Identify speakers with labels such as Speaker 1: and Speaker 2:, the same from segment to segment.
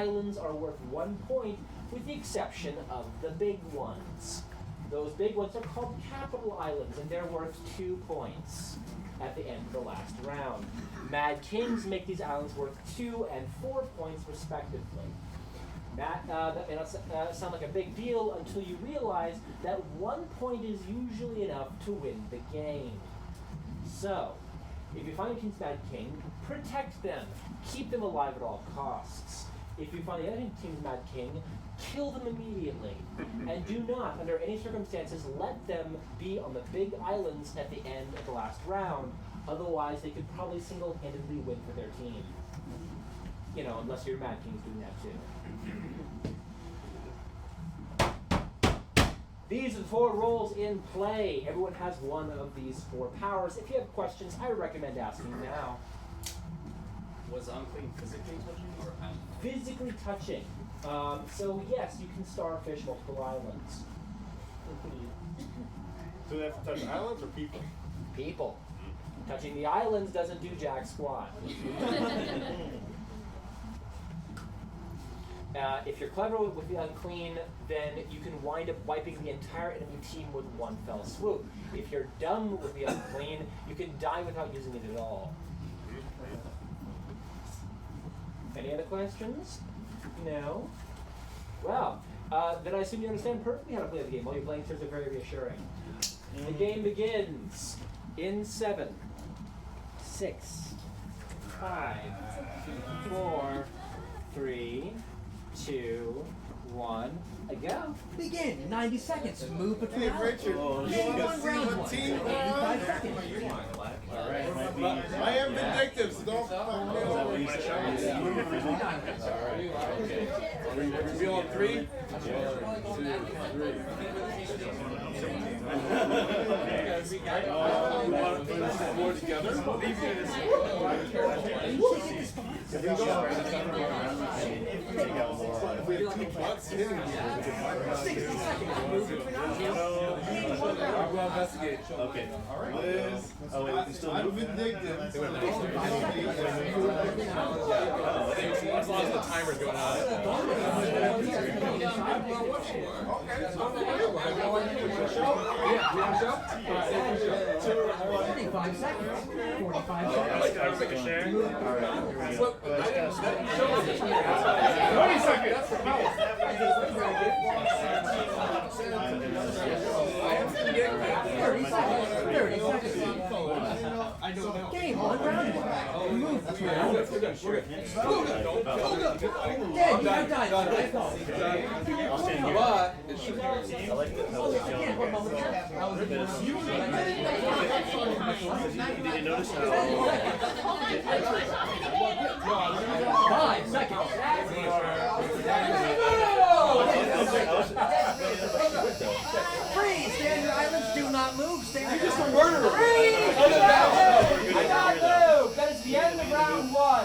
Speaker 1: islands are worth 1 point, with the exception of the big ones. Those big ones are called capital islands, and they're worth 2 points at the end of the last round. Mad Kings make these islands worth 2 and 4 points, respectively. That may not sound like a big deal until you realize that 1 point is usually enough to win the game. So, if you find a King's Mad King, protect them. Keep them alive at all costs. If you find the other King's Mad King, kill them immediately. And do not, under any circumstances, let them be on the big islands at the end of the last round. Otherwise, they could probably single-handedly win for their team. You know, unless your Mad King's doing that too. These are the 4 roles in play. Everyone has one of these 4 powers. If you have questions, I recommend asking now.
Speaker 2: Was unclean physically touching or
Speaker 1: physically touching? So yes, you can starfish multiple islands.
Speaker 3: Do they have to touch islands or people?
Speaker 1: People. Touching the islands doesn't do jack squat. If you're clever with the unclean, then you can wind up wiping the entire enemy team with 1 fell swoop. If you're dumb with the unclean, you can die without using it at all. Any other questions? No? Well, then I assume you understand perfectly how to play the game. While you're playing terms are very reassuring. The game begins in 7, 6, 5, 4, 3, 2, 1, go.
Speaker 4: Begin. 90 seconds. Move between
Speaker 3: Hey, Richard,
Speaker 4: islands.
Speaker 3: you want to see what team
Speaker 4: 5 seconds.
Speaker 3: All right. I am vindictive, so don't fuck me over.
Speaker 5: Are we feeling 3? 1, 2, 3. We want to put this more together. We have 2 pots hitting
Speaker 4: 60 seconds. Move between islands.
Speaker 5: I'll go investigate.
Speaker 3: Okay. Liz, I'm vindictive. So don't
Speaker 5: As long as the timer's going on.
Speaker 4: Yeah, 45 seconds. 45 seconds.
Speaker 5: I was making a share.
Speaker 4: 20
Speaker 5: seconds. I am
Speaker 4: 30 seconds. 30 seconds. Game on round 1. Move between islands. Dead, you have died. Let's go.
Speaker 5: But
Speaker 3: Did you notice how?
Speaker 4: 5 seconds. Freeze! Stay on your islands. Do not move. Stay on your islands.
Speaker 5: a murderer.
Speaker 1: I got move. That is the end of round 1.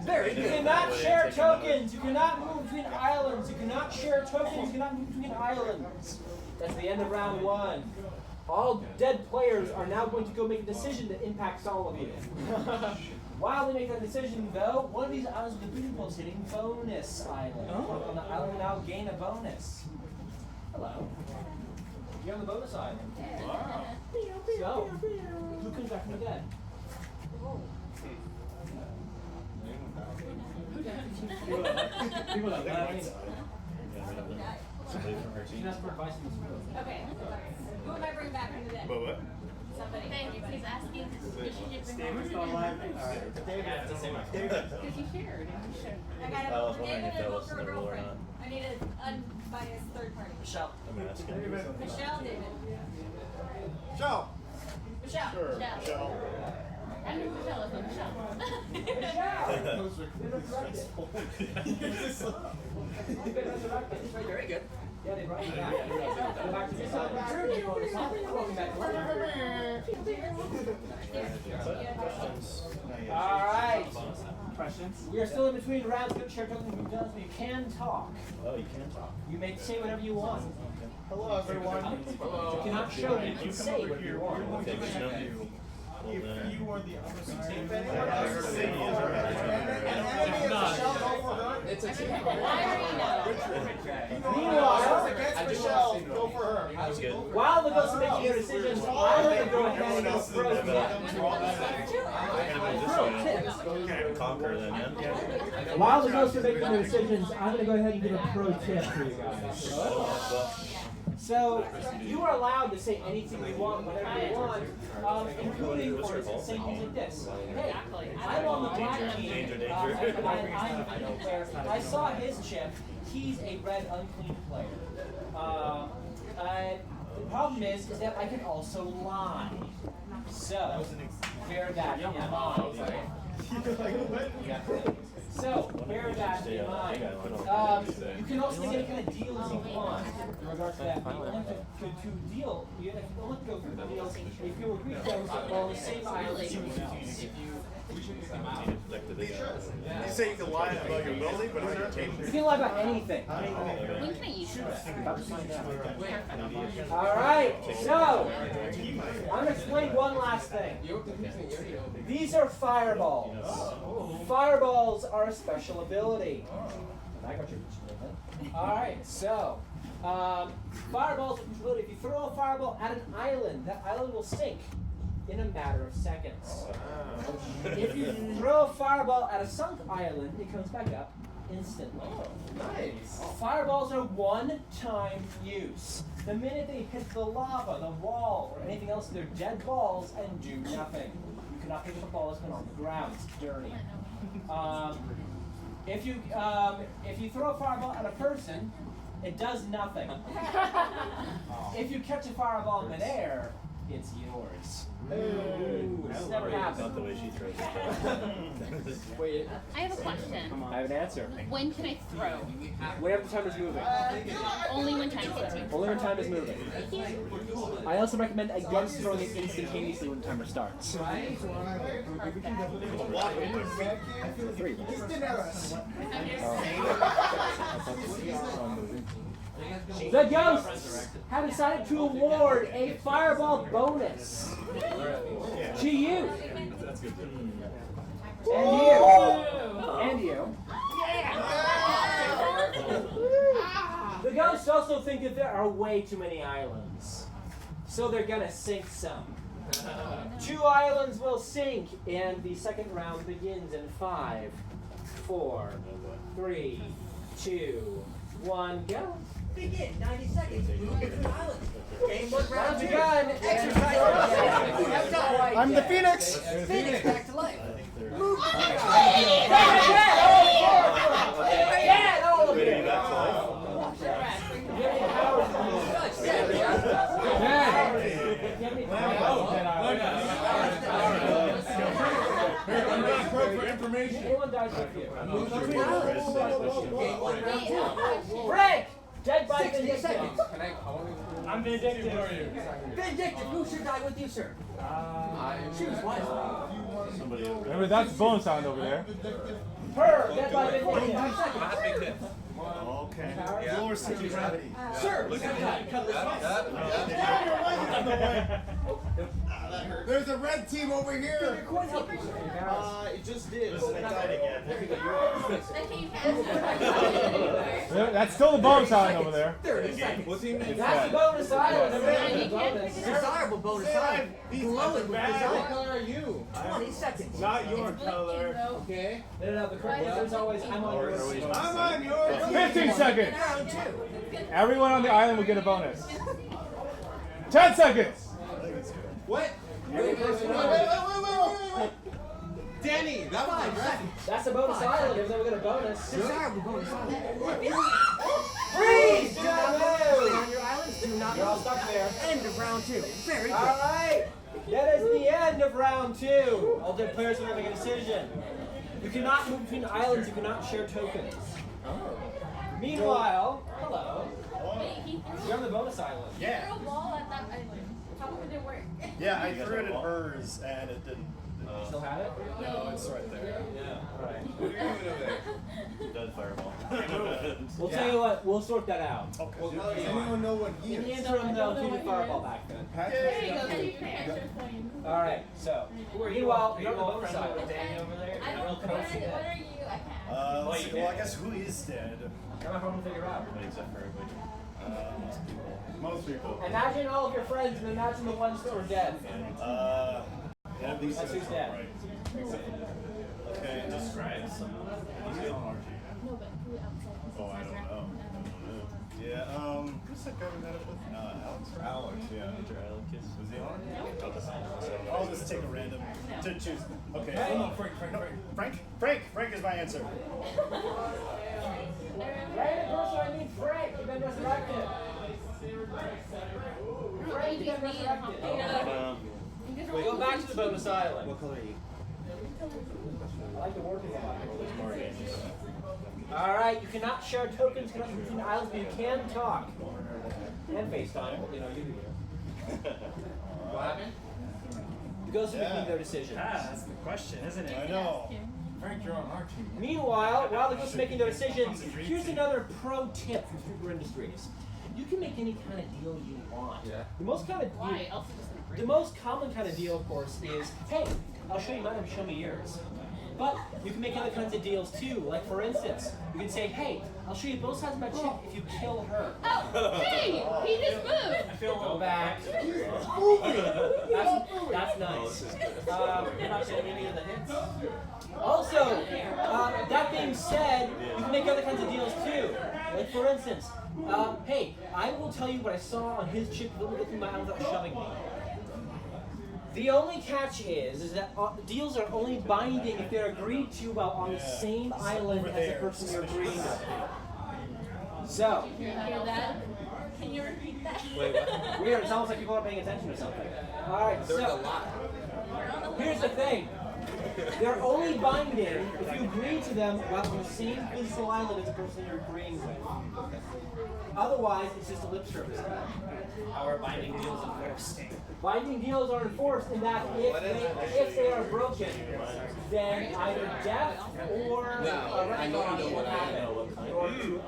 Speaker 4: Very
Speaker 1: You
Speaker 4: good.
Speaker 1: cannot share tokens. You cannot move between islands. You cannot share tokens. You cannot move between islands. That's the end of round 1. All dead players are now going to go make a decision that impacts all of you. While they make that decision, though, one of these islands with the beautiful is hitting bonus island. On the island will now gain a bonus. Hello. You're on the bonus island. Wow. So, who comes back from the dead? People that laughing.
Speaker 3: Somebody from her
Speaker 1: You
Speaker 3: team.
Speaker 1: can ask for advice in this room.
Speaker 6: Okay. Who am I bringing back from the dead?
Speaker 3: But what?
Speaker 6: Somebody.
Speaker 7: He's asking,
Speaker 4: David's still alive.
Speaker 1: It's the same
Speaker 7: because you shared.
Speaker 6: I got
Speaker 3: I was wondering
Speaker 6: David
Speaker 3: if that
Speaker 6: and
Speaker 3: was
Speaker 6: Wilker
Speaker 3: the rule or
Speaker 6: girlfriend.
Speaker 3: not.
Speaker 6: I need an unbiased third party.
Speaker 1: Michelle.
Speaker 3: I'm gonna ask him.
Speaker 6: Michelle, David.
Speaker 3: Michelle.
Speaker 6: Michelle.
Speaker 3: Sure.
Speaker 7: Michelle. I knew Michelle was Michelle.
Speaker 4: Very good.
Speaker 1: Yeah, they brought you back. Go back to this side. Welcome back to life. All right.
Speaker 4: Questions?
Speaker 1: We are still in between rounds. Good share tokens we've done, so you can talk.
Speaker 3: Oh, you can talk.
Speaker 1: You may say whatever you want.
Speaker 3: Hello, everyone.
Speaker 1: You cannot show, you can say whatever you want.
Speaker 3: Okay, if you were the opposite team,
Speaker 5: It's a team.
Speaker 1: Meanwhile,
Speaker 3: against Michelle, go for her.
Speaker 1: while the ghosts are making their decisions, I'm going to go ahead and go pro tip.
Speaker 8: Conquer them, yeah.
Speaker 1: While the ghosts are making their decisions, I'm going to go ahead and give a pro tip for you guys. So, you are allowed to say anything you want, whatever you want, including, for instance, saying things like this. Hey, I'm on the black team. I'm the green player. I saw his chip. He's a red unclean player. The problem is that I can also lie. So, bear that in mind. So, bear that in mind. You can also make any kind of deals you want in regards to that. But you only have to deal. You only have to go through the deals if you agree to those on the same island as someone else.
Speaker 8: You say you can lie about your building, but on your team.
Speaker 1: You can lie about anything.
Speaker 7: When can I use this?
Speaker 1: About to find out. Alright, so I'm going to explain one last thing. These are fireballs. Fireballs are a special ability. I got your Alright, so fireballs are a special ability. If you throw a fireball at an island, that island will sink in a matter of seconds. If you throw a fireball at a sunk island, it comes back up instantly.
Speaker 5: Nice.
Speaker 1: Fireballs are one-time use. The minute they hit the lava, the wall, or anything else, they're dead balls and do nothing. You cannot pick up a ball that's been on the ground. It's dirty. If you throw a fireball at a person, it does nothing. If you catch a fireball in midair, it's yours. It's never happened.
Speaker 8: Not the way she throws it.
Speaker 1: Wait,
Speaker 7: I have a question.
Speaker 1: I have an answer.
Speaker 7: When can I throw?
Speaker 1: Whenever the time is moving.
Speaker 7: Only when time is moving.
Speaker 1: Only when time is moving. I also recommend against throwing it instantaneously when the timer starts. Three. The ghosts have decided to award a fireball bonus to you. And you. And you. The ghosts also think that there are way too many islands, so they're gonna sink some. 2 islands will sink, and the second round begins in 5, 4, 3, 2, 1, go.
Speaker 4: Begin. 90 seconds. Move to an island. Game 1, round
Speaker 1: Round
Speaker 4: 2.
Speaker 1: begun.
Speaker 4: Exercise.
Speaker 3: I'm the Phoenix.
Speaker 4: Phoenix back to life. Move to the island.
Speaker 1: Get all of
Speaker 8: Wait,
Speaker 1: you.
Speaker 8: that's life?
Speaker 3: For information.
Speaker 1: Anyone dies with you.
Speaker 4: Move to an island. Game 1, round 2.
Speaker 1: Break! Dead by
Speaker 4: 60
Speaker 1: vindictive.
Speaker 4: seconds.
Speaker 1: I'm vindictive.
Speaker 4: Vindictive. Who should die with you, sir? Choose wisely.
Speaker 8: Somebody over
Speaker 3: Remember, that's bonus sound over there.
Speaker 1: Her, dead by
Speaker 4: 45
Speaker 1: vindictive.
Speaker 4: seconds.
Speaker 8: Okay. Lower center gravity.
Speaker 4: Sir,
Speaker 3: There's a red team over here.
Speaker 5: It just did.
Speaker 3: That's still the bonus sound over there.
Speaker 4: 30 seconds.
Speaker 5: What team did
Speaker 1: That's the bonus island. Everybody bonus.
Speaker 4: Desirable bonus side. Glowing with
Speaker 5: What
Speaker 4: desire.
Speaker 5: color are you?
Speaker 4: 20 seconds.
Speaker 3: Not your color.
Speaker 5: Okay.
Speaker 1: No, the correct answer is always I'm on yours.
Speaker 3: I'm on yours. 15 seconds.
Speaker 4: Round 2.
Speaker 3: Everyone on the island will get a bonus. 10 seconds.
Speaker 5: What?
Speaker 3: Wait.
Speaker 5: Danny, that was
Speaker 4: 5 seconds.
Speaker 1: That's a bonus island. Everyone will get a bonus.
Speaker 4: Desirable bonus side.
Speaker 1: Freeze! Do not
Speaker 4: On
Speaker 1: move!
Speaker 4: your islands, do not
Speaker 1: You're all
Speaker 4: move.
Speaker 1: stuck there.
Speaker 4: End of round 2. Very good.
Speaker 1: Alright, that is the end of round 2. All dead players will make a decision. You cannot move between islands, you cannot share tokens. Meanwhile, hello, you're on the bonus island.
Speaker 8: Yeah.
Speaker 6: Throw a ball at that island. How come it didn't work?
Speaker 8: Yeah, I threw it at hers and it didn't.
Speaker 1: You still have it?
Speaker 8: No, it's right there.
Speaker 1: Yeah. Alright.
Speaker 5: What are you doing over there?
Speaker 8: Dead fireball.
Speaker 1: We'll tell you what, we'll sort that out.
Speaker 8: Okay.
Speaker 3: Does anyone know what
Speaker 1: In the
Speaker 3: year?
Speaker 1: interim, though, keep the fireball back then.
Speaker 6: There you go. Keep your extra points.
Speaker 1: Alright, so, meanwhile, you're on the bonus side.
Speaker 6: Danny over there? I don't know. What are you? I can't.
Speaker 8: Let's see, well, I guess who is dead?
Speaker 1: How am I going to figure out?
Speaker 8: Except for everybody. Most people.
Speaker 1: Imagine all of your friends and imagine the ones that were dead.
Speaker 8: At least
Speaker 1: That's who's dead.
Speaker 8: Right. Okay, describe someone. Who's good?
Speaker 6: No, but who outside?
Speaker 8: Oh, I don't know. Yeah, who's that guy we met up with? Alex? Alex, yeah. Was he on? I'll just take a random to choose. Okay.
Speaker 1: Hey.
Speaker 8: No, Frank is my answer.
Speaker 1: Random person, I mean Frank, you've been resurrected. Frank, you've been resurrected. Go back to the bonus island.
Speaker 2: What color are you?
Speaker 1: I like the working on Alright, you cannot share tokens connected between islands, but you can talk. And FaceTime, you know, you do.
Speaker 2: What happened?
Speaker 1: The ghosts are making their decisions.
Speaker 4: That's the question, isn't it?
Speaker 8: I know.
Speaker 3: Frank, you're on our team.
Speaker 1: Meanwhile, while the ghosts are making their decisions, here's another pro tip from Super Industries. You can make any kind of deal you want.
Speaker 2: Yeah.
Speaker 1: The most kind of
Speaker 7: Why? Elsa doesn't agree.
Speaker 1: The most common kind of deal, of course, is, hey, I'll show you mine and show me yours. But you can make other kinds of deals too. Like for instance, you can say, hey, I'll show you both sides of my chick if you kill her.
Speaker 7: Oh, hey! He just moved!
Speaker 1: I feel go back. That's nice. You're not getting any of the hits. Also, that being said, you can make other kinds of deals too. Like for instance, hey, I will tell you what I saw on his chick that looked through my eyes without shoving me. The only catch is that deals are only binding if they're agreed to while on the same island as the person you're agreeing with. So,
Speaker 6: You hear that? Can you repeat that?
Speaker 2: Wait, what?
Speaker 1: weird, it's almost like people aren't paying attention to something. Alright,
Speaker 2: There was a
Speaker 1: so,
Speaker 2: lot.
Speaker 1: here's the thing. They're only binding if you agree to them while on the same physical island as the person you're agreeing with. Otherwise, it's just a lip service.
Speaker 4: How are binding deals enforced?
Speaker 1: Binding deals are enforced in that if they are broken, then either death or
Speaker 2: I know what I
Speaker 1: happen.
Speaker 2: know.
Speaker 1: Or to,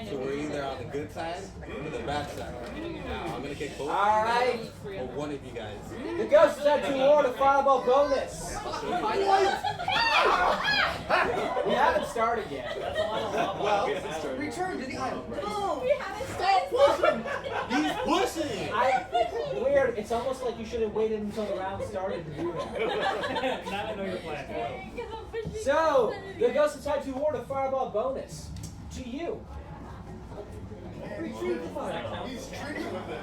Speaker 2: So we're either on the good side or the bad side. I'm gonna kick both
Speaker 1: All
Speaker 2: of
Speaker 1: right.
Speaker 2: you guys or one of you guys.
Speaker 1: The ghost said to award a fireball bonus. We haven't started yet.
Speaker 2: Well,
Speaker 4: Return to the island.
Speaker 6: Oh, we haven't started.
Speaker 2: he's pushing.
Speaker 1: Weird. It's almost like you should have waited until the round started to do that.
Speaker 4: Now I know your plan.
Speaker 1: So the ghost decided to award a fireball bonus to you. Retrieve the fireball.
Speaker 3: He's tricky with it.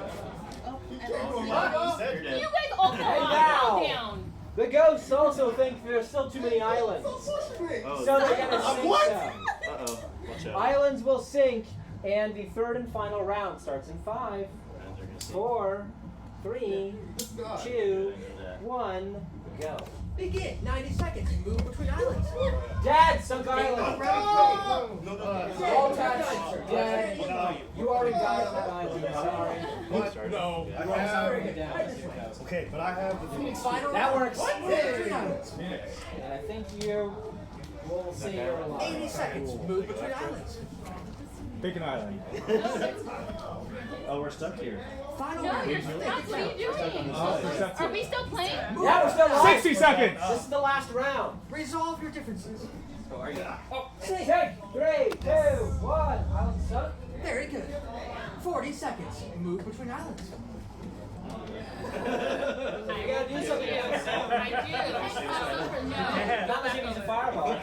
Speaker 7: You guys all
Speaker 1: Hey,
Speaker 7: calm
Speaker 1: now.
Speaker 7: down.
Speaker 1: The ghosts also think there's still too many islands, so they're gonna sink some.
Speaker 8: Uh-oh. Watch out.
Speaker 1: Islands will sink, and the third and final round starts in 5, 4, 3, 2, 1, go.
Speaker 4: Begin. 90 seconds. Move between islands.
Speaker 1: Dad, sunk island.
Speaker 8: No.
Speaker 1: All touch. Dad, you already died on that island. Sorry.
Speaker 8: What? No.
Speaker 1: You want to sorry down.
Speaker 8: Okay, but I have the
Speaker 4: Final
Speaker 1: That
Speaker 4: round.
Speaker 1: works.
Speaker 4: Move between islands.
Speaker 1: And I think you will see your
Speaker 4: 80
Speaker 1: alive.
Speaker 4: seconds. Move between islands.
Speaker 9: Pick an island. Oh, we're stuck here.
Speaker 4: Final
Speaker 7: No,
Speaker 4: round.
Speaker 7: you're stuck. What are you doing? Are we still playing?
Speaker 1: Yeah, we're still alive.
Speaker 9: 60 seconds!
Speaker 1: This is the last round.
Speaker 4: Resolve your differences.
Speaker 2: How are you?
Speaker 1: Take 3, 2, 1. Island sunk.
Speaker 4: Very good. 40 seconds. Move between islands.
Speaker 1: You gotta do something else.
Speaker 7: I do. No.
Speaker 1: Not unless you use a fireball.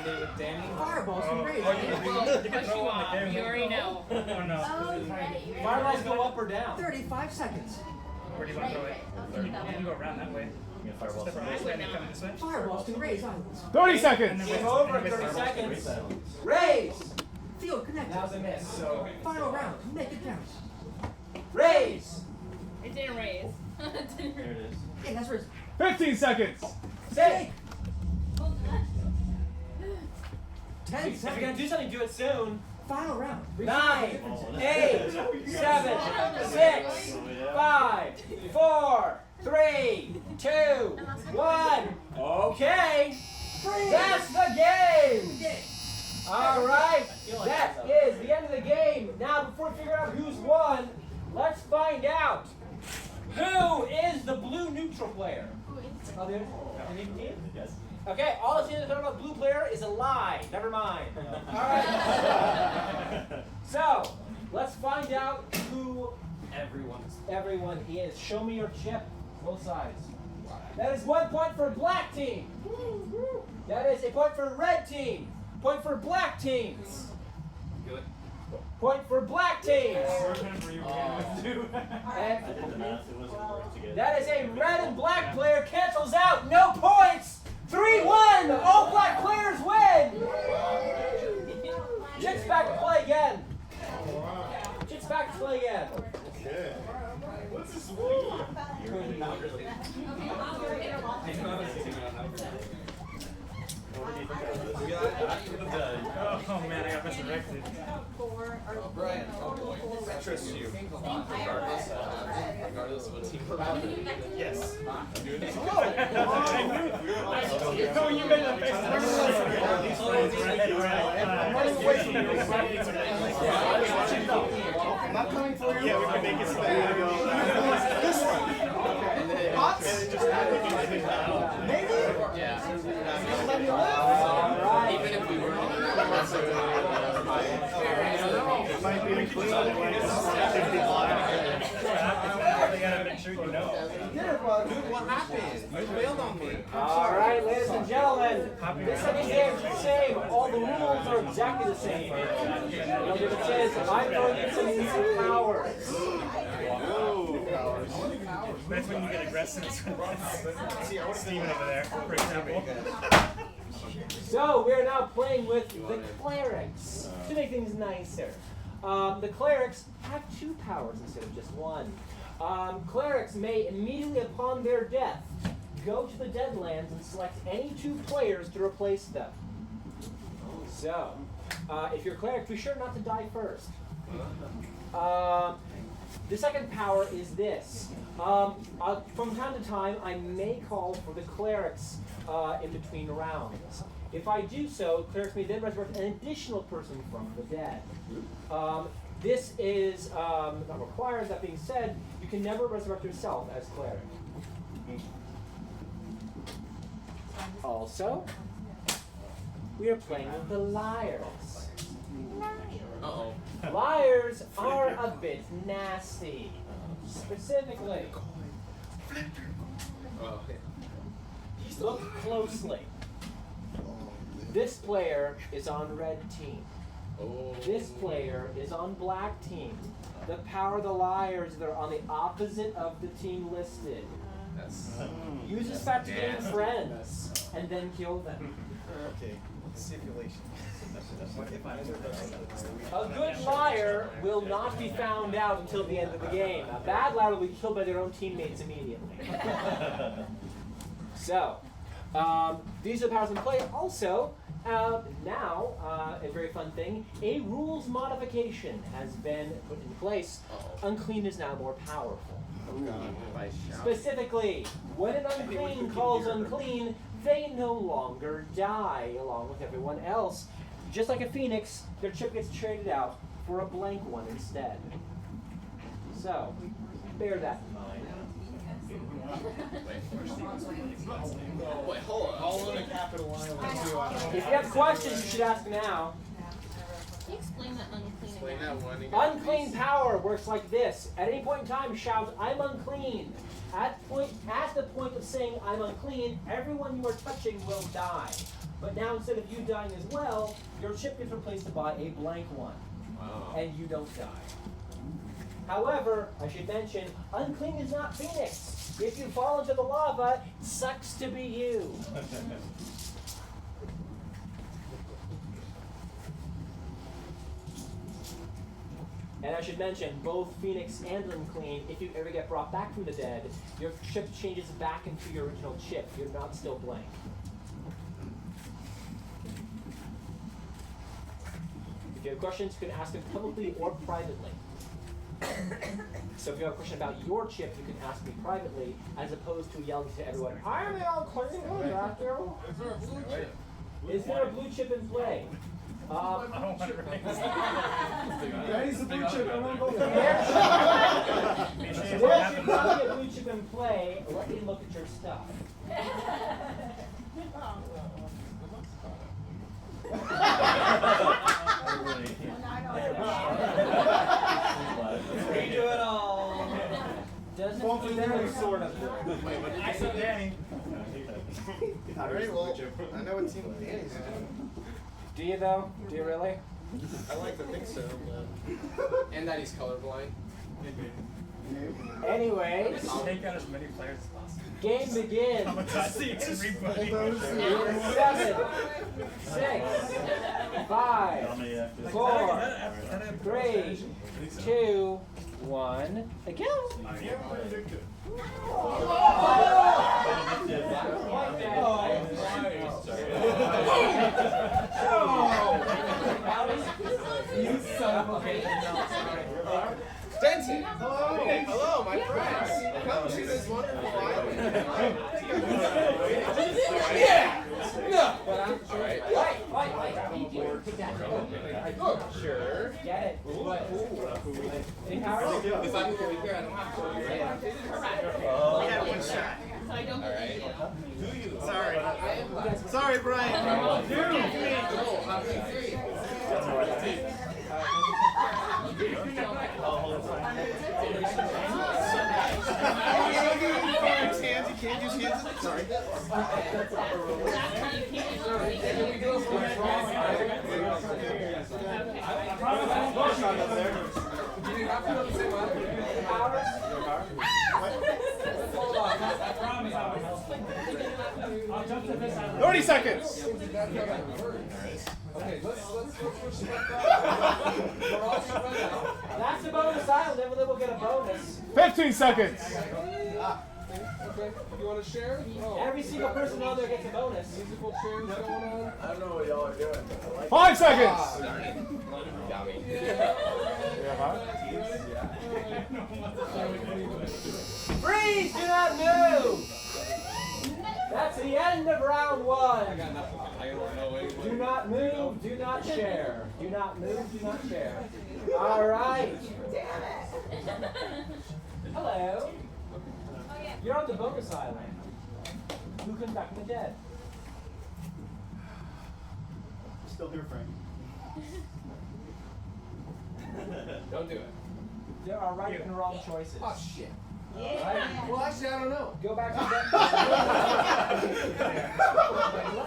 Speaker 4: Fireballs can raise.
Speaker 7: We'll push you off. You already know.
Speaker 9: Oh no.
Speaker 6: Oh, you ready?
Speaker 1: Fireballs go up or down.
Speaker 4: 35 seconds.
Speaker 9: Where do you want to throw it?
Speaker 6: I'll do that
Speaker 9: You can
Speaker 6: one.
Speaker 9: go around that way. You fireball.
Speaker 7: This way now.
Speaker 9: This way.
Speaker 4: Fireballs can raise islands.
Speaker 9: 30 seconds!
Speaker 1: Game over in 30 seconds. Raise.
Speaker 4: Field connected.
Speaker 1: Now's a miss. So
Speaker 4: Final round. Make it count.
Speaker 1: raise.
Speaker 7: It didn't raise. It didn't raise.
Speaker 9: There it is.
Speaker 4: Hey, that's raise.
Speaker 9: 15 seconds!
Speaker 1: Sink.
Speaker 6: Hold on.
Speaker 4: 10
Speaker 1: If you're gonna
Speaker 4: seconds.
Speaker 1: do something, do it soon.
Speaker 4: Final round.
Speaker 1: 9, 8, 7, 6, 5, 4, 3, 2, 1. Okay. That's the game. All right. That is the end of the game. Now, before we figure out who's won, let's find out who is the blue neutral player. Oh, there's the team?
Speaker 9: Yes.
Speaker 1: Okay, all that's in the blue player is a lie. Never mind. All right. So, let's find out who everyone is. Show me your chip, both sides. That is 1 point for black team. That is a point for red team. Point for black teams.
Speaker 2: Good.
Speaker 1: Point for black teams.
Speaker 9: I did the math. It wasn't worth to get.
Speaker 1: That is a red and black player cancels out. No points. 3-1. All black players win. Chip's back to play again. Chip's back to play again.
Speaker 3: Okay. What's this?
Speaker 2: Not really. I know I was thinking about numbers.
Speaker 9: What did you think of this? Oh man, I got resurrected.
Speaker 2: Brian, I trust you. Regardless of what team we're on.
Speaker 9: Yes.
Speaker 2: I'm doing this.
Speaker 9: No, you made a face. I'm running away from you. I'm not coming for you. Yeah, we can make it so that we go. This one. Maybe?
Speaker 2: Yeah.
Speaker 9: Let me live.
Speaker 2: Even if we were on
Speaker 8: It might be a clue that might just 50 blind.
Speaker 9: I gotta make sure you know.
Speaker 2: Dude, what happened? You bailed on me.
Speaker 1: All right, ladies and gentlemen, this second game is the same. All the rules are exactly the same. The only difference is I'm throwing in some new powers.
Speaker 9: That's when you get aggressive. Steven over there, for example.
Speaker 1: So we're now playing with the clerics to make things nicer. The clerics have 2 powers instead of just 1. Clerics may immediately upon their death go to the Deadlands and select any 2 players to replace them. So, if you're a cleric, be sure not to die first. The second power is this. From time to time, I may call for the clerics in between rounds. If I do so, clerics may then resurrect an additional person from the dead. This is not required. That being said, you can never resurrect yourself as cleric. Also, we are playing with the liars.
Speaker 2: Uh-oh.
Speaker 1: Liars are a bit nasty. Specifically, look closely. This player is on red team. This player is on black team. The power of the liars that are on the opposite of the team listed. Use this fact to gain friends and then kill them.
Speaker 8: Okay. Stipulation.
Speaker 1: A good liar will not be found out until the end of the game. A bad liar will be killed by their own teammates immediately. So, these are the powers in play. Also, now, a very fun thing, a rules modification has been put in place. Unclean is now more powerful. Specifically, when an unclean calls unclean, they no longer die along with everyone else. Just like a phoenix, their chip gets traded out for a blank one instead. So, bear that in mind.
Speaker 2: Wait, hold on.
Speaker 3: All in a capital island.
Speaker 1: If you have questions, you should ask now.
Speaker 7: Can you explain that unclean
Speaker 2: Explain
Speaker 7: again?
Speaker 2: that one again.
Speaker 1: Unclean power works like this. At any point in time, shout, "I'm unclean." At the point of saying, "I'm unclean," everyone you are touching will die. But now, instead of you dying as well, your chip gets replaced by a blank one.
Speaker 2: Wow.
Speaker 1: And you don't die. However, I should mention, unclean is not Phoenix. If you fall into the lava, it sucks to be you. And I should mention, both Phoenix and Unclean, if you ever get brought back from the dead, your chip changes back into your original chip. You're not still blank. If you have questions, you can ask them publicly or privately. So if you have a question about your chip, you can ask me privately, as opposed to yelling to everyone, "I'm the unclean one, Matthew."
Speaker 3: Is there a blue chip?
Speaker 1: Is there a blue chip in play?
Speaker 9: I don't want to
Speaker 8: Danny's the blue chip. I'm gonna go
Speaker 1: There should not be a blue chip in play. Let me look at your stuff.
Speaker 4: Redo it all.
Speaker 1: Doesn't
Speaker 8: Well, for Danny, sort of.
Speaker 9: I said Danny.
Speaker 3: Alright, well, I know what team Danny's on.
Speaker 1: Do you though? Do you really?
Speaker 3: I like to think so, but.
Speaker 2: And that he's colorblind.
Speaker 1: Anyway,
Speaker 9: Take out as many players as possible.
Speaker 1: game begins.
Speaker 9: I'm gonna see everybody.
Speaker 1: 7, 6, 5, 4, 3, 2, 1. Go.
Speaker 4: You son of a bitch.
Speaker 2: Denton! Hello, my friends! Come to this wonderful island. Yeah! No! Alright. Sure.
Speaker 1: Get it. Any power?
Speaker 2: If I can go here, I don't have to.
Speaker 4: We had one shot.
Speaker 7: So I don't
Speaker 2: Alright.
Speaker 7: do you.
Speaker 3: Sorry. Sorry, Brian. Hands, you can't use hands. Sorry.
Speaker 2: Do you have to know the same one?
Speaker 3: 30 seconds.
Speaker 2: Okay, let's switch back up. We're all set right now.
Speaker 1: That's a bonus island. Then we'll get a bonus.
Speaker 3: 15 seconds.
Speaker 2: Okay, you want to share? Oh.
Speaker 1: Every single person on there gets a bonus.
Speaker 2: Musical chairs going on.
Speaker 8: I don't know what y'all are doing.
Speaker 3: 5 seconds.
Speaker 2: Got me.
Speaker 1: Freeze! Do not move! That's the end of round 1.
Speaker 2: I got nothing. I don't know anyway.
Speaker 1: Do not move, do not share. Do not move, do not share. All right. Hello. You're on the bonus island. Who comes back from the dead?
Speaker 8: Still here, Frank.
Speaker 2: Don't do it.
Speaker 1: There are right and wrong choices.
Speaker 2: Oh, shit.
Speaker 1: Right?
Speaker 2: Well, actually, I don't know.
Speaker 1: Go back to the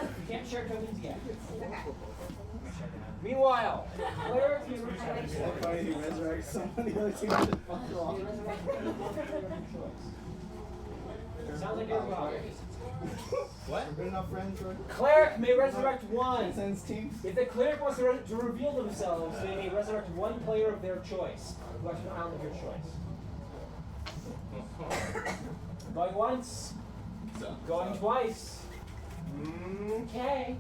Speaker 1: You can't share tokens yet. Meanwhile, where if you
Speaker 8: Why he resurrects someone the other team to fuck you off?
Speaker 1: Sounds like you're wrong.
Speaker 8: What? We're good enough friends, right?
Speaker 1: Cleric may resurrect one.
Speaker 8: Sends teams.
Speaker 1: If the cleric wants to reveal themselves, they may resurrect one player of their choice. Selection an island of your choice. Going once. Going twice. Okay.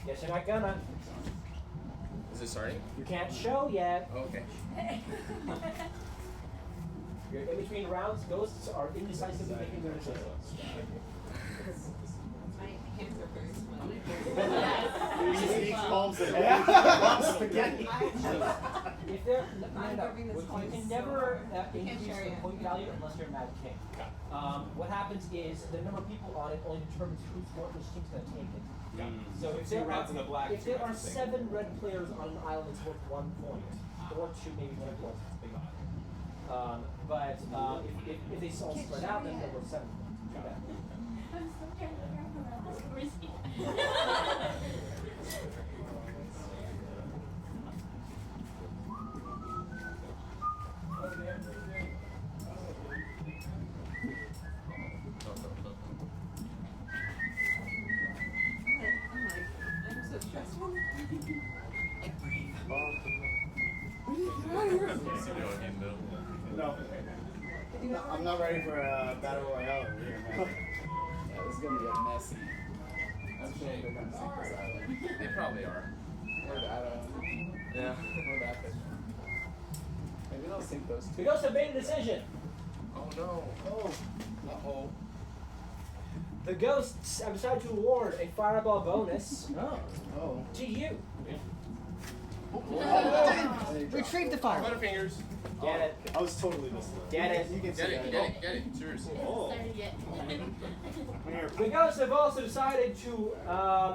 Speaker 1: Guess you're not gonna.
Speaker 2: Is it starting?
Speaker 1: You can't show yet.
Speaker 2: Okay.
Speaker 1: You're in between rounds. Ghosts are indecisively making their choices.
Speaker 6: My hands are very sweaty.
Speaker 8: He speaks palms and spaghetti.
Speaker 1: If they're
Speaker 6: I'm grabbing this
Speaker 1: you
Speaker 6: coin
Speaker 1: can
Speaker 6: so
Speaker 1: never
Speaker 6: hard.
Speaker 1: increase
Speaker 6: share
Speaker 1: the
Speaker 6: it.
Speaker 1: point value unless you're Mad King. What happens is the number of people on it only determines which team's going to take it. So if there are, if there are 7 red players on an island, it's worth 1 point, or 2, maybe 3 points. It's a big island. But if they all spread out, then they're worth 7 points. Too bad.
Speaker 7: I'm so trying to figure out where is he?
Speaker 6: I'm so stressful.
Speaker 8: No. I'm not ready for a battle royale over here, man.
Speaker 5: This is gonna get messy. I'm sure they're gonna sink this island.
Speaker 2: They probably are.
Speaker 5: Or that
Speaker 2: Yeah.
Speaker 5: or that fish. Maybe they'll sink those
Speaker 1: The
Speaker 5: two.
Speaker 1: ghosts have made a decision.
Speaker 2: Oh no.
Speaker 8: Oh.
Speaker 2: Uh-oh.
Speaker 1: The ghosts have decided to award a fireball bonus
Speaker 8: Oh.
Speaker 1: to you.
Speaker 8: And
Speaker 4: Retrieve the fire.
Speaker 5: Butterfingers.
Speaker 1: Get it.
Speaker 8: I was totally missing it.
Speaker 1: Get it.
Speaker 8: You can
Speaker 5: Get
Speaker 8: see
Speaker 5: it,
Speaker 8: that.
Speaker 5: get it, get it. Seriously.
Speaker 8: Oh.
Speaker 7: Started yet.
Speaker 1: The ghosts have also decided to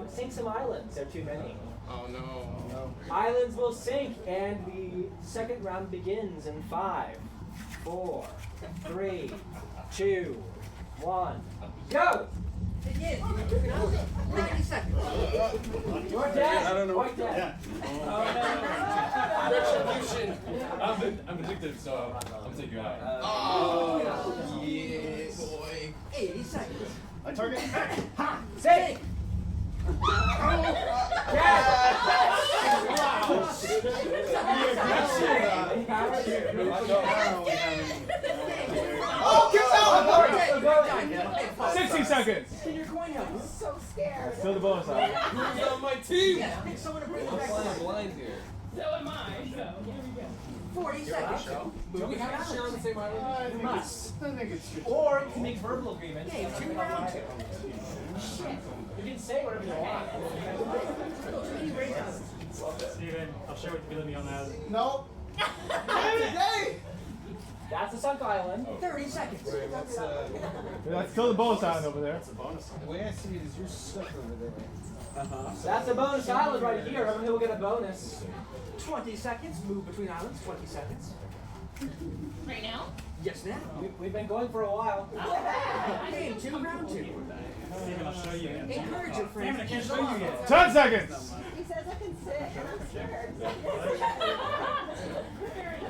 Speaker 1: sink some islands. There are too many.
Speaker 5: Oh no.
Speaker 1: Islands will sink, and the second round begins in 5, 4, 3, 2, 1. Go!
Speaker 4: Begin. 90 seconds.
Speaker 1: You're dead.
Speaker 2: I don't know.
Speaker 1: Quite dead.
Speaker 5: Retribution.
Speaker 9: I'm addicted, so I'm taking you out.
Speaker 5: Oh, yeah, boy.
Speaker 4: 80 seconds.
Speaker 8: I target.
Speaker 1: Sink!
Speaker 9: Oh, 60 seconds.
Speaker 4: You're going up.
Speaker 7: So scared.
Speaker 9: Still the bonus side.
Speaker 5: Who's on my team?
Speaker 4: Yeah, pick someone to bring
Speaker 5: I'm
Speaker 4: back.
Speaker 5: flying blind here.
Speaker 7: So am I. So here we go.
Speaker 4: 40 seconds.
Speaker 5: Do we have to share on the same island?
Speaker 1: You must.
Speaker 8: I think it's good.
Speaker 1: Or you can make verbal agreements.
Speaker 4: Yeah, 2 round 2.
Speaker 1: You can say whatever you want.
Speaker 9: Steven, I'll share with you with me on that.
Speaker 8: Nope.
Speaker 1: That's a sunk island.
Speaker 4: 30 seconds.
Speaker 9: That's still the bonus island over there.
Speaker 2: The way I see it is you're stuck over there.
Speaker 1: That's a bonus island right here. Everyone will get a bonus.
Speaker 4: 20 seconds. Move between islands. 20 seconds.
Speaker 7: Right now?
Speaker 4: Yes, now.
Speaker 1: We've been going for a while.
Speaker 4: Game 2, round 2.
Speaker 9: Steven, I'll show you.
Speaker 4: Encourage your friends.
Speaker 9: Damn it, I can't
Speaker 4: Use
Speaker 9: show
Speaker 4: the
Speaker 9: you
Speaker 4: lava.
Speaker 9: yet. 10 seconds.
Speaker 7: He says I can sit and I'm scared.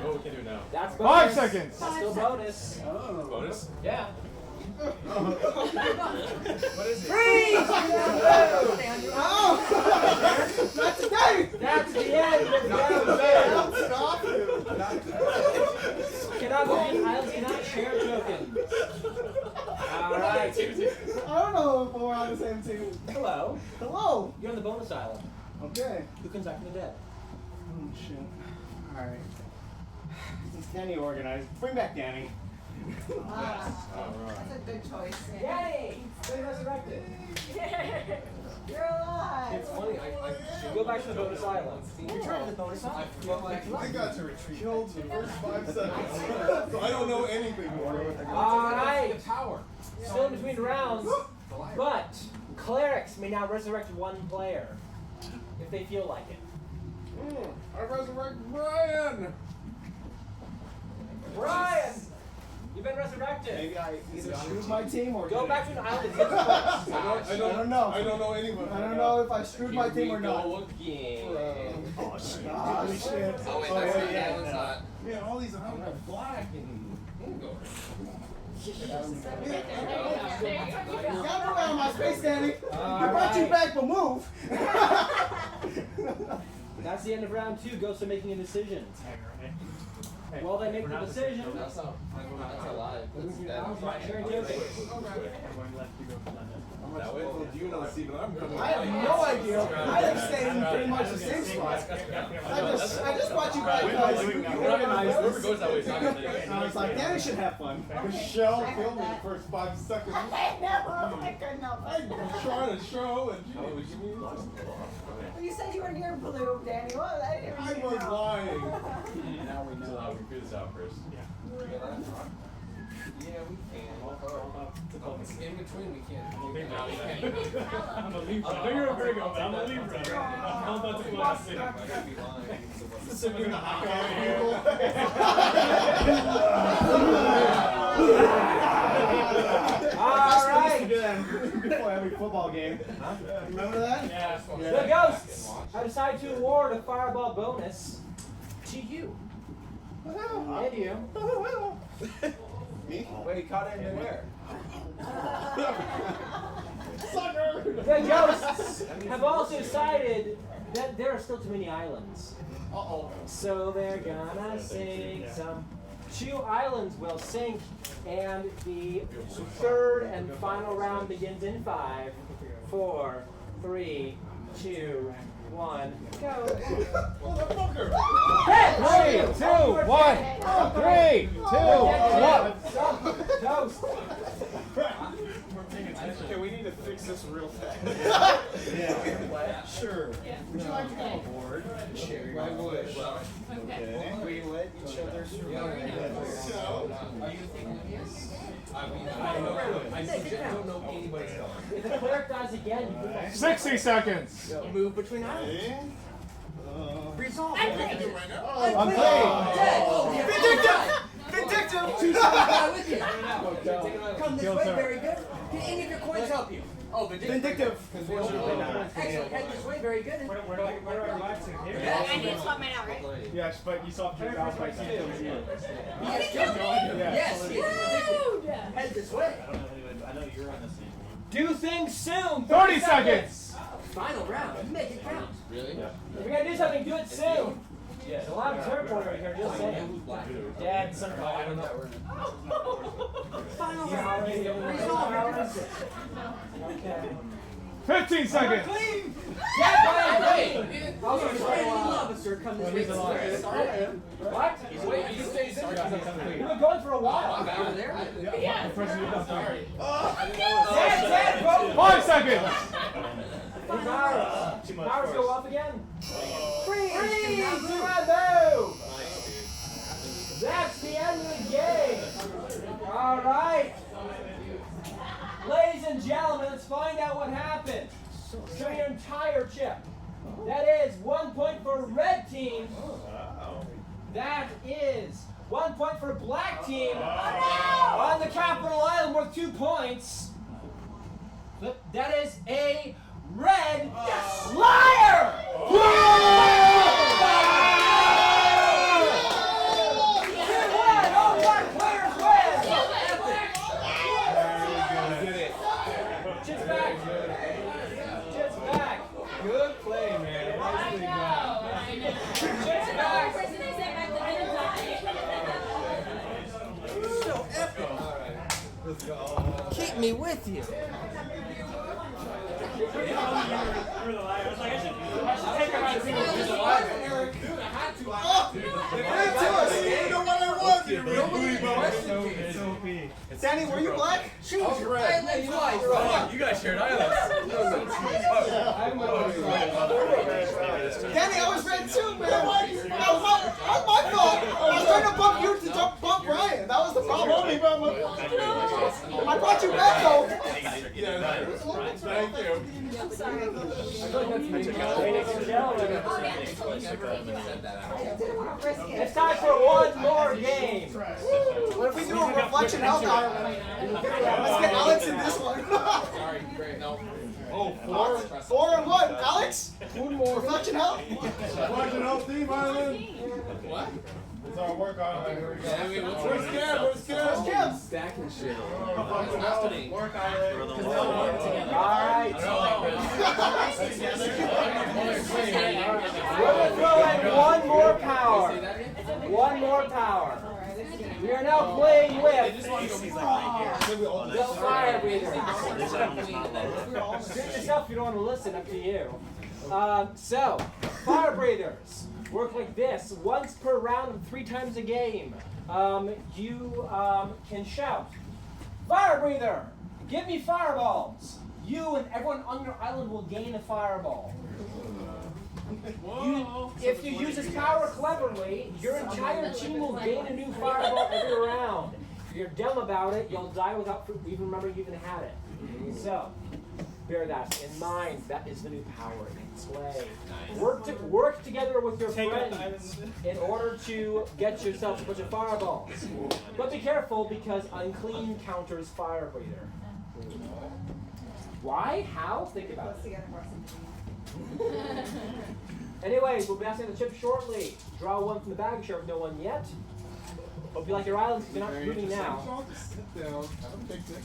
Speaker 9: Oh, we can do it now.
Speaker 1: That's bonus.
Speaker 9: 5 seconds.
Speaker 1: That's still bonus.
Speaker 9: Bonus?
Speaker 1: Yeah.
Speaker 9: What is it?
Speaker 4: Freeze! Stay on your own.
Speaker 8: Not today.
Speaker 1: That's the end of round two.
Speaker 8: Stop you.
Speaker 1: Cannot go in islands, cannot share tokens. Alright.
Speaker 8: I don't know if we're on the same team.
Speaker 1: Hello.
Speaker 8: Hello.
Speaker 1: You're on the bonus island.
Speaker 8: Okay.
Speaker 1: Who comes back from the dead?
Speaker 8: Oh shit. All right. Since Danny organized, bring back Danny.
Speaker 6: That's a good choice.
Speaker 1: Yay! Stay resurrected.
Speaker 6: You're alive.
Speaker 5: It's funny, I
Speaker 1: Go back to the bonus island.
Speaker 4: Return to the bonus island.
Speaker 3: I got to retreat. Killed the first 5 seconds. So I don't know anything more.
Speaker 1: Alright.
Speaker 5: power.
Speaker 1: Still in between rounds, but clerics may now resurrect one player if they feel like it.
Speaker 5: I resurrect Brian.
Speaker 1: Brian! You've been resurrected.
Speaker 8: Maybe I either screwed my team or
Speaker 1: Go back to an island. Get the quest.
Speaker 3: I
Speaker 8: don't know.
Speaker 3: I don't know anyone.
Speaker 8: I don't know if I screwed my team or not.
Speaker 5: Go again.
Speaker 8: Oh shit. Oh shit.
Speaker 5: Oh wait,
Speaker 8: Oh,
Speaker 5: that's
Speaker 8: yeah,
Speaker 5: the
Speaker 8: yeah,
Speaker 5: island's
Speaker 8: yeah.
Speaker 5: not.
Speaker 3: Man, all these islands are black and
Speaker 5: Bingo.
Speaker 8: Got around my space, Danny. I brought you back, but move.
Speaker 1: That's the end of round two. Ghosts are making a decision. While they make the decision,
Speaker 5: That's not alive. That's dead.
Speaker 1: sharing tokens.
Speaker 3: that way. Well, you know, Steven, I'm coming.
Speaker 8: I have no idea. I have stayed in pretty much the same spot. I just brought you back because you organized
Speaker 9: Whoever
Speaker 8: this.
Speaker 9: goes that way is not going to
Speaker 8: And I was like, Danny should have fun.
Speaker 3: Michelle killed me the first 5 seconds.
Speaker 6: I know. I couldn't help
Speaker 3: I'm
Speaker 6: it.
Speaker 3: trying to show, and she
Speaker 6: You said you were near blue, Danny. What? I didn't
Speaker 3: I
Speaker 6: even
Speaker 3: was
Speaker 6: know.
Speaker 3: lying.
Speaker 9: Now we know. We figure this out first.
Speaker 5: Yeah, we can. In between, we can't.
Speaker 9: I'm a Libra. I know you're a Virgo, but I'm a Libra. I'm about to go out.
Speaker 5: I gotta be lying.
Speaker 8: Sipping the hot
Speaker 1: Alright!
Speaker 8: Before every football game. Remember that?
Speaker 9: Yeah.
Speaker 1: The ghosts have decided to award a fireball bonus to you. And you.
Speaker 3: Me?
Speaker 2: Wait, he caught it in midair.
Speaker 1: The ghosts have also decided that there are still too many islands. So they're gonna sink some. 2 islands will sink, and the third and final round begins in 5, 4, 3, 2, 1, go.
Speaker 9: Three, 2, 1. 3, 2, 1.
Speaker 1: Toast.
Speaker 3: Okay, we need to fix fix this real fast.
Speaker 8: Yeah. Sure.
Speaker 3: Would you like to come aboard?
Speaker 8: I would.
Speaker 3: Okay. We let each other survive. So,
Speaker 2: I don't know anybody's color.
Speaker 1: If the cleric dies again, you put that
Speaker 9: 60 seconds.
Speaker 1: move between islands.
Speaker 3: okay.
Speaker 4: Resolve.
Speaker 7: I'm playing.
Speaker 9: I'm playing.
Speaker 4: Vindictive! Choose with you. Come this way, very good. Can any of your coins help you?
Speaker 5: Oh,
Speaker 4: Vindictive. Excellent, head this way, very good.
Speaker 9: Where are our lives in here?
Speaker 7: I need to swap mine out, right?
Speaker 9: Yes, but you saw your house by seeing those here.
Speaker 4: Yes, head this way.
Speaker 8: I know you're on the same one.
Speaker 1: Do things soon.
Speaker 9: 30 seconds.
Speaker 4: Final round, make it count.
Speaker 2: Really?
Speaker 1: If we gotta do something, do it soon. There's a lot of territory right here, just saying. Dad, son, I don't know.
Speaker 4: Final round. Resolve your differences.
Speaker 1: Okay.
Speaker 9: 15 seconds.
Speaker 1: Dad, wait!
Speaker 4: If any love us, sir, come this way.
Speaker 1: What?
Speaker 2: Wait, you stay there.
Speaker 1: We've been going for a while.
Speaker 4: Over there.
Speaker 7: Yeah.
Speaker 2: Sorry.
Speaker 1: Dad, bro!
Speaker 9: 5 seconds.
Speaker 1: Powers go off again. Freeze! Bravo! That's the end of the game. All right. Ladies and gentlemen, let's find out what happened. Show your entire chip. That is 1 point for red team. That is 1 point for black team. On the capital island worth 2 points. That is a red liar! All black players win! Chip's back. Chip's back.
Speaker 9: Good play, man. Nicely done.
Speaker 1: Chip's back.
Speaker 4: So epic.
Speaker 2: Let's go.
Speaker 4: Keep me with you.
Speaker 3: Danny, were you black?
Speaker 4: Choose your island twice.
Speaker 2: You guys shared islands.
Speaker 3: Danny, I was red too, man. That was my fault. I was trying to bump you to bump Ryan. That was the problem. I brought you back though.
Speaker 2: Thank you.
Speaker 7: I'm sorry.
Speaker 1: Ladies and gentlemen, it's time for one more game.
Speaker 3: What if we do a reflection health Ireland? Let's get Alex in this one.
Speaker 2: Sorry, great. No.
Speaker 3: Oh, 4 and 1. Alex? One more. Reflection health?
Speaker 8: Reflection health team, Island.
Speaker 2: What?
Speaker 8: It's our work island. Here we go.
Speaker 2: Yeah, where's Cam? Where's Cam?
Speaker 3: Kim.
Speaker 2: Stacking shit.
Speaker 8: Reflection health. Work island.
Speaker 1: All right. We're going to throw in one more power. One more power. We are now playing with the fire breathers. Do it yourself if you don't want to listen, up to you. So, fire breathers work like this. Once per round and 3 times a game, you can shout, "Fire breather, give me fireballs." You and everyone on your island will gain a fireball. If you use this power cleverly, your entire team will gain a new fireball every round. If you're dumb about it, you'll die without even remembering you even had it. So, bear that in mind. That is the new power in play. Work together with your friends in order to get yourself a bunch of fireballs. But be careful because unclean counters fire breather. Why? How? Think about it. Anyways, we'll be asking the chip shortly. Draw one from the bag, share with no one yet. Hope you like your islands because you're not moving now.
Speaker 3: Sit down. Have a picnic.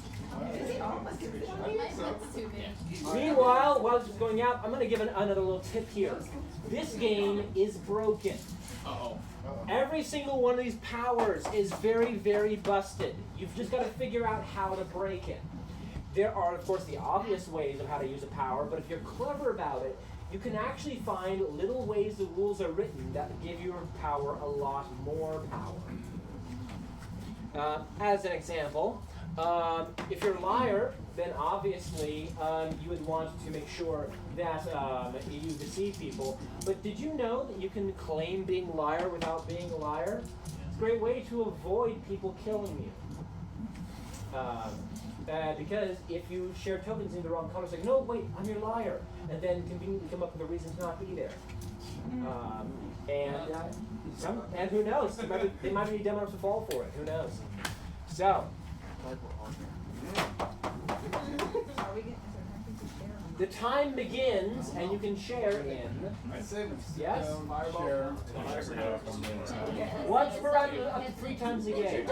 Speaker 1: Meanwhile, while this is going out, I'm going to give another little tip here. This game is broken. Every single one of these powers is very, very busted. You've just got to figure out how to break it. There are, of course, the obvious ways of how to use a power, but if you're clever about it, you can actually find little ways the rules are written that give your power a lot more power. As an example, If you're a liar, then obviously you would want to make sure that you deceive people. But did you know that you can claim being a liar without being a liar? It's a great way to avoid people killing you. Because if you share tokens in the wrong colors, like, no, wait, I'm your liar, and then conveniently come up with a reason to not be there. And who knows? They might be dumb enough to fall for it. Who knows? So, the time begins, and you can share in. Yes? Once per round, up to 3 times a game.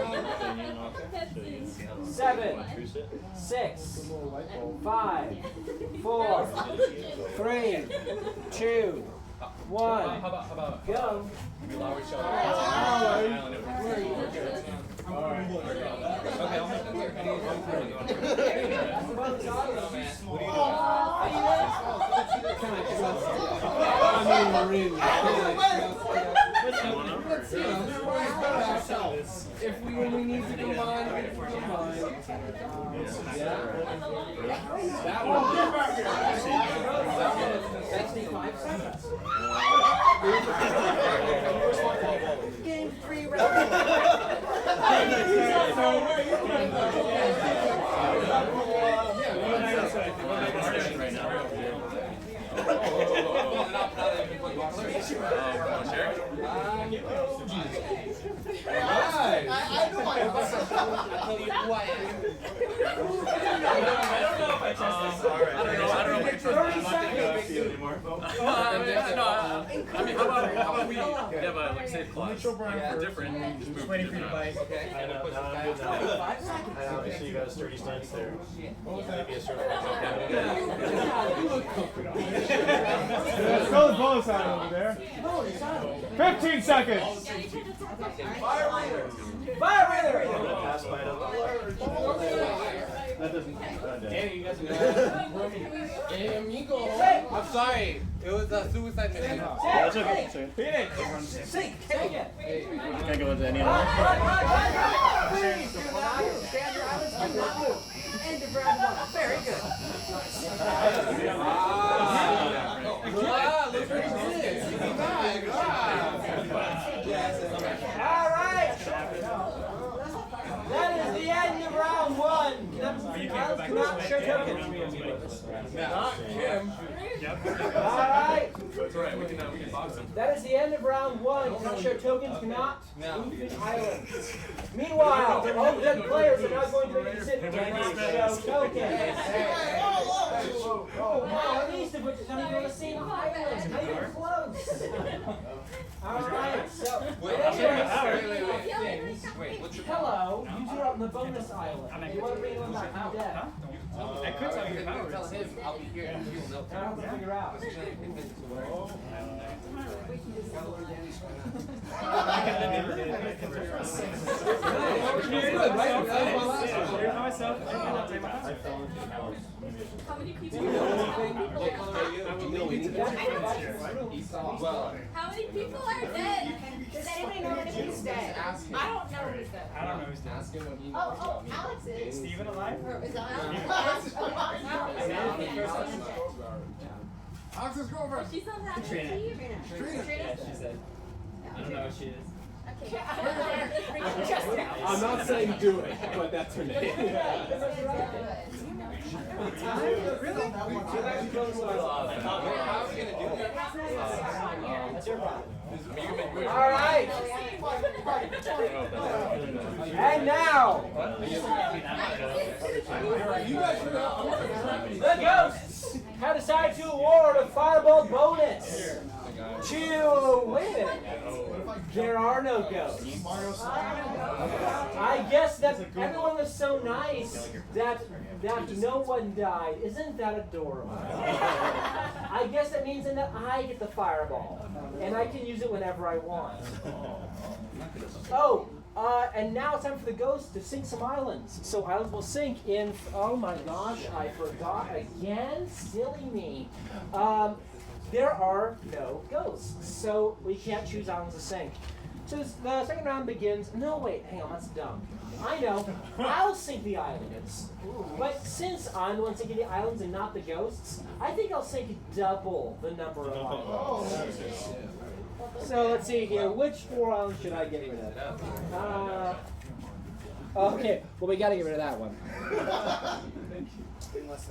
Speaker 1: 7, 6, 5, 4, 3, 2, 1. Go.
Speaker 5: If we really need to combine, we can combine.
Speaker 1: That one. That's the 5 seconds.
Speaker 4: Game 3
Speaker 3: I know I am.
Speaker 4: Tell you who I am.
Speaker 9: I don't know if I trust this. I don't know.
Speaker 1: 30 seconds.
Speaker 9: I mean, how about we have a like safe clause? Different.
Speaker 8: Just waiting for you to bite.
Speaker 4: Okay.
Speaker 8: I know, no, I'm good now.
Speaker 4: 5 seconds.
Speaker 8: I obviously you got a sturdy stance there. Maybe a sort
Speaker 10: Let's go the bonus item over there. 15 seconds.
Speaker 1: Fire Raider!
Speaker 8: pass by it. That doesn't.
Speaker 1: You guys
Speaker 5: Hey, amigo. I'm sorry. It was a suicide mission.
Speaker 8: That's okay.
Speaker 10: Phoenix.
Speaker 1: Sink! Take it!
Speaker 8: Can't go into any other.
Speaker 4: Stand your islands, do not move. End of round 1. Very good.
Speaker 5: Wow, look what he did.
Speaker 1: All right! That is the end of round 1. Cannot share tokens.
Speaker 5: Not him.
Speaker 1: All right.
Speaker 9: That's right. We can box him.
Speaker 1: That is the end of round 1. Cannot share tokens. Cannot move the islands. Meanwhile, all the dead players are now going to make a decision. Cannot show tokens. At least of which is not even on the same island. Not even close. All right. So,
Speaker 5: Wait, what's your
Speaker 1: hello. You two are on the bonus island. You want to bring them back from death?
Speaker 9: I could tell you
Speaker 5: Tell
Speaker 9: powers.
Speaker 5: him I'll be here. He'll know.
Speaker 1: I don't have to figure out.
Speaker 6: How many people? How many people are dead? Does anybody know who's dead? I don't know who's dead.
Speaker 9: I don't know who's dead.
Speaker 5: Ask him when he
Speaker 6: Oh, Alex is.
Speaker 10: Is Steven alive?
Speaker 6: Or is that
Speaker 5: Alex's girlfriend.
Speaker 6: She's on that
Speaker 9: Trina.
Speaker 6: TV.
Speaker 9: Yeah, she said. I don't know what she is.
Speaker 6: Okay.
Speaker 2: I'm not saying do it, but that's her name.
Speaker 1: All right. And now, the ghosts have decided to award a fireball bonus to. Wait a minute. There are no ghosts. I guess that everyone was so nice that no one died. Isn't that adorable? I guess that means that I get the fireball, and I can use it whenever I want. Oh, and now it's time for the ghosts to sink some islands. So islands will sink in. Oh my gosh, I forgot again. Silly me. There are no ghosts, so we can't choose islands to sink. So the second round begins. No, wait, hang on, that's dumb. I know. I'll sink the islands. But since I'm the one sinking the islands and not the ghosts, I think I'll sink double the number of islands. So let's see here. Which 4 islands should I get rid of? Okay, well, we gotta get rid of that one.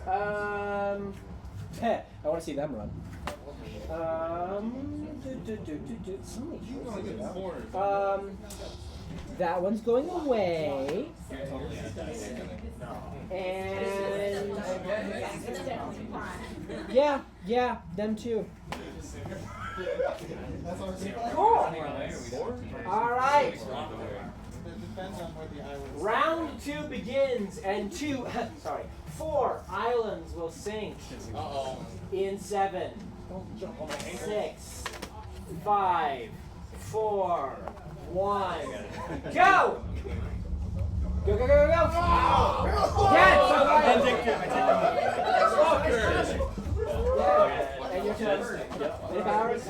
Speaker 1: I want to see them run. So many choices. That one's going away. And yeah, them too. Cool. All right. Round 2 begins, and 4 islands will sink. In 7, 6, 5, 4, 1, go! Go, go, go, go, go! Yes! And your turn. Any powers?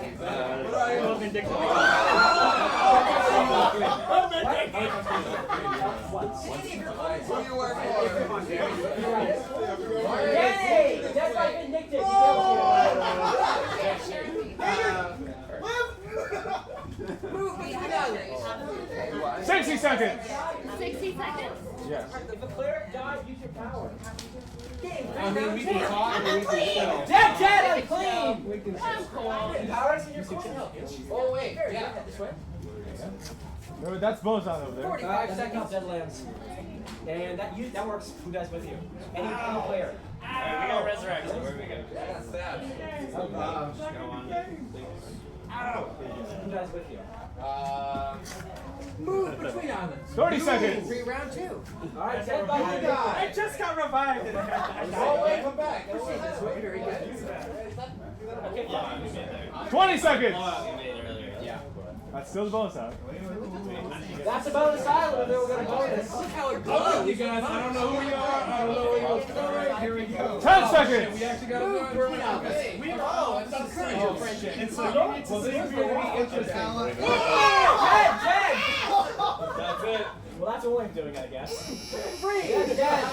Speaker 1: Yay! That's like vindictive.
Speaker 10: 60 seconds.
Speaker 6: 60 seconds?
Speaker 10: Yes.
Speaker 1: If a cleric dies, use your power.
Speaker 5: I mean, we can talk or we can sell.
Speaker 1: Dead, I'm clean! Powers in your corner.
Speaker 5: Oh, wait, yeah.
Speaker 1: This way.
Speaker 10: No, that's bonus on over there.
Speaker 1: 5 seconds, Deadlands. And that works. Who dies with you? Any player.
Speaker 9: We got resurrected. Where we go?
Speaker 5: That's sad.
Speaker 1: Who dies with you?
Speaker 4: Move between islands.
Speaker 10: 30 seconds.
Speaker 4: Round 2.
Speaker 1: Alright, Dead by you.
Speaker 9: I just got revived.
Speaker 5: Oh, wait, come back.
Speaker 4: Proceed this way. Very good.
Speaker 1: Okay,
Speaker 10: 20 seconds.
Speaker 9: Yeah.
Speaker 10: That's still the bonus out.
Speaker 1: that's a bonus island, and then we're going to bonus.
Speaker 4: Look how it
Speaker 5: Oh,
Speaker 4: goes.
Speaker 5: you guys, I don't know who we are. I don't know where you go. Alright, here we go.
Speaker 10: 10 seconds.
Speaker 5: We actually got to
Speaker 4: Move between islands.
Speaker 5: We are. It's not
Speaker 4: Encourage your friendship.
Speaker 8: It's
Speaker 5: Well, this is going to be interesting.
Speaker 1: Dead!
Speaker 5: That's it.
Speaker 1: Well, that's what I'm doing, I guess.
Speaker 4: Free.
Speaker 1: Dead!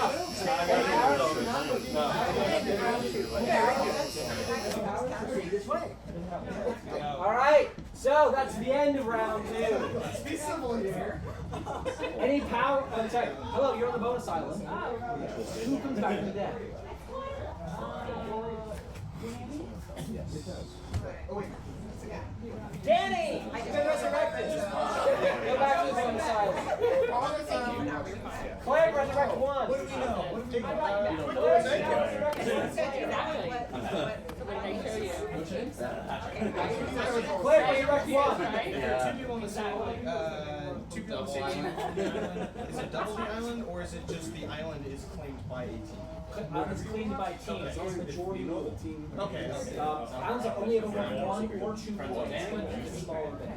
Speaker 4: Proceed this way.
Speaker 1: Alright, so that's the end of round 2.
Speaker 3: Let's be civil here.
Speaker 1: Any power? I'm sorry. Hello, you're on the bonus island. Who comes back from the dead?
Speaker 3: Oh wait.
Speaker 1: Danny! You've been resurrected. Go back to the bonus island. Claire, resurrect 1.
Speaker 3: What do we know? What do we know?
Speaker 1: Claire, resurrect 1.
Speaker 8: Two people on the same island. Two people on the same island. Is it double the island, or is it just the island is claimed by a team?
Speaker 1: It's cleaned by team. It's the majority rule.
Speaker 8: Okay.
Speaker 1: Islands are only ever worth 1 or 2 points. It's a smaller thing.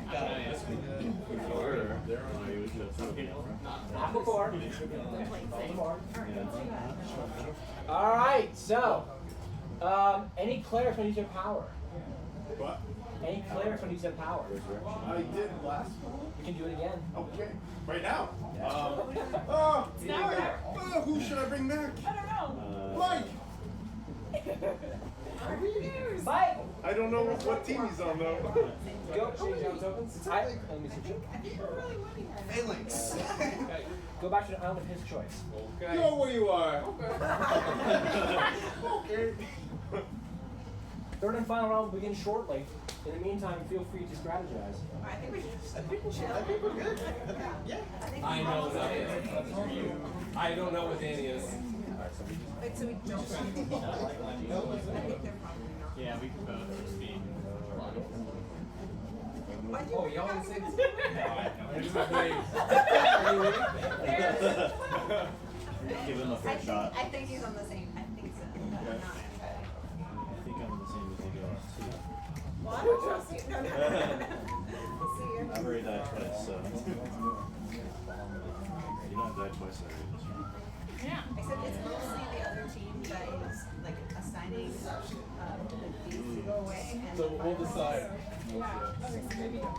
Speaker 1: Not before. Alright, so any clerics want to use their power?
Speaker 8: What?
Speaker 1: Any clerics want to use their power?
Speaker 8: I did last one.
Speaker 1: You can do it again.
Speaker 8: Okay. Right now? Who should I bring back?
Speaker 6: I don't know.
Speaker 8: Mike!
Speaker 1: Mike!
Speaker 8: I don't know what team he's on though.
Speaker 1: Go change out tokens. Let me switch it.
Speaker 3: Phalanx.
Speaker 1: Go back to the island of his choice.
Speaker 5: Okay.
Speaker 8: Know where you are.
Speaker 3: Okay.
Speaker 1: Third and final round will begin shortly. In the meantime, feel free to strategize.
Speaker 6: I think we should just.
Speaker 3: I think we're good. Yeah.
Speaker 5: I know that. I don't know what Danny is.
Speaker 6: Wait, so we don't. I think they're probably not.
Speaker 9: Yeah, we can both speed.
Speaker 6: Why'd you
Speaker 5: Oh,
Speaker 6: bring
Speaker 5: y'all
Speaker 6: it
Speaker 5: in
Speaker 6: up?
Speaker 5: six?
Speaker 9: Give him a
Speaker 6: I
Speaker 9: fair
Speaker 6: think,
Speaker 9: shot.
Speaker 6: I think he's on the same. I think so. But I'm not.
Speaker 9: I think I'm the same as you guys too.
Speaker 6: Well, I don't trust you. No, no, no. See you.
Speaker 9: I've already died twice, so. You don't die twice already.
Speaker 6: Except it's mostly the other team that is like assigning the beats to go away. And
Speaker 5: So we'll decide.
Speaker 6: Yeah. Okay, so maybe don't.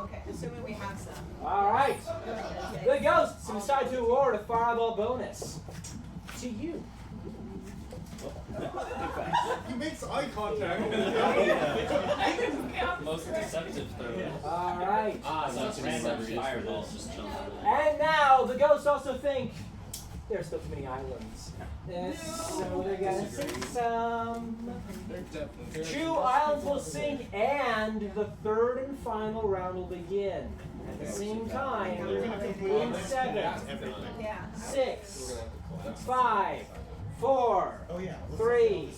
Speaker 7: Okay, assuming we have some.
Speaker 1: All right. The ghosts decide to award a fireball bonus to you.
Speaker 8: He makes eye contact.
Speaker 9: Most deceptive throw.
Speaker 1: All right.
Speaker 9: Such random fireballs just jump over there.
Speaker 1: And now the ghosts also think there's still too many islands. So they're gonna sing some. 2 islands will sing, and the third and final round will begin at the same time. In 7,
Speaker 7: Yeah.
Speaker 1: 6, 5, 4, 3,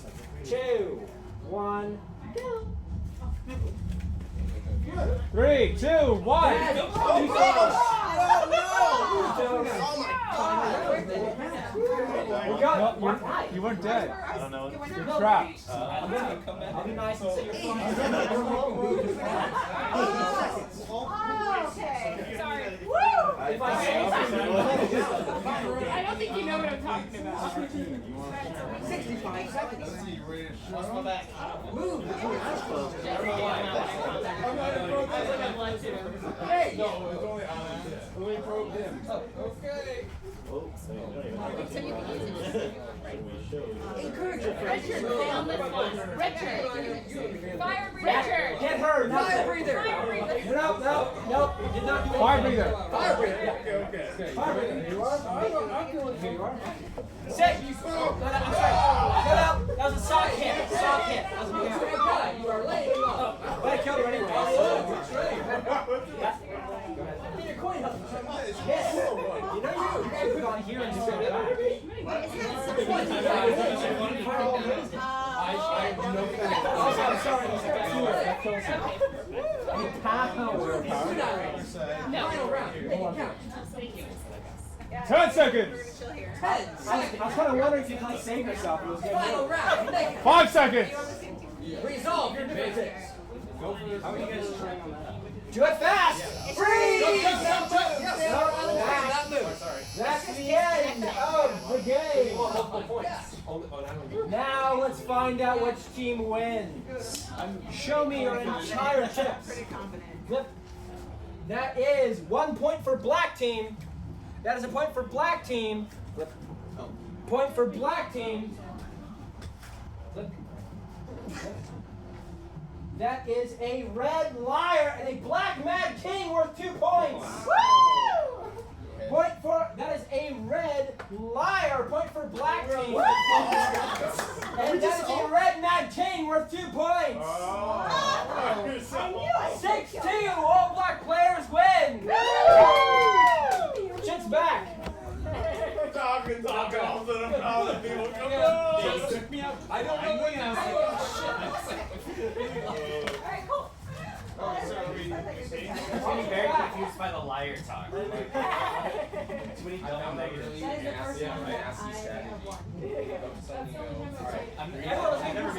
Speaker 1: 2, 1, go.
Speaker 10: 3, 2, 1. You weren't dead.
Speaker 8: I don't know.
Speaker 10: You're trapped.
Speaker 1: I'll be nice and say you're fine.
Speaker 6: Okay. Sorry. Woo!
Speaker 1: If I say
Speaker 6: I don't think you know what I'm talking about.
Speaker 4: 65 seconds.
Speaker 6: Move.
Speaker 5: Hey! No, it was only Anna. Only probed him. Okay.
Speaker 4: Encourage your friends.
Speaker 6: Richard, stay on this one. Richard. Fire breather.
Speaker 1: get her.
Speaker 4: Fire breather.
Speaker 6: Fire breather.
Speaker 1: No. You did not do it.
Speaker 10: Fire breather.
Speaker 4: Fire breather.
Speaker 5: Okay.
Speaker 1: Fire breather. Here you are.
Speaker 5: I'm doing
Speaker 1: Here you are. Sit.
Speaker 5: Stop.
Speaker 1: I'm sorry. Get up. That was a sock hit. Sock hit. That was a big
Speaker 4: Thank God, you are laying off.
Speaker 1: But I killed her anyway.
Speaker 4: I think your coin helps.
Speaker 1: Yes. You know you put it on here and just go back. Also, I'm sorry. That kills him. You pass no willpower.
Speaker 6: No.
Speaker 4: Final round. Make it count.
Speaker 6: Thank you.
Speaker 10: 10 seconds.
Speaker 4: 10
Speaker 1: I was kind of wondering if you could save yourself. It was good.
Speaker 4: Final round. Make it.
Speaker 10: 5 seconds.
Speaker 4: Resolve your differences.
Speaker 9: How are you guys trying on that?
Speaker 1: Do it fast. Freeze.
Speaker 4: Not move.
Speaker 1: That's the end of the game. Now let's find out which team wins. Show me your entire chips.
Speaker 7: Pretty confident.
Speaker 1: Yep. That is 1 point for black team. That is a point for black team. Flip. Point for black team. Flip. That is a red liar and a black mad king worth 2 points. Woo! Point for that is a red liar. Point for black team. And that is a red mad king worth 2 points. 6-2. All black players win. Shit's back.
Speaker 8: Talking all of a sudden, all the people come on.
Speaker 9: I don't know what else.
Speaker 7: Alright, cool.
Speaker 9: I'm very confused by the liar talk. Too many double negatives.
Speaker 7: That is the first one that I have won.
Speaker 9: I've never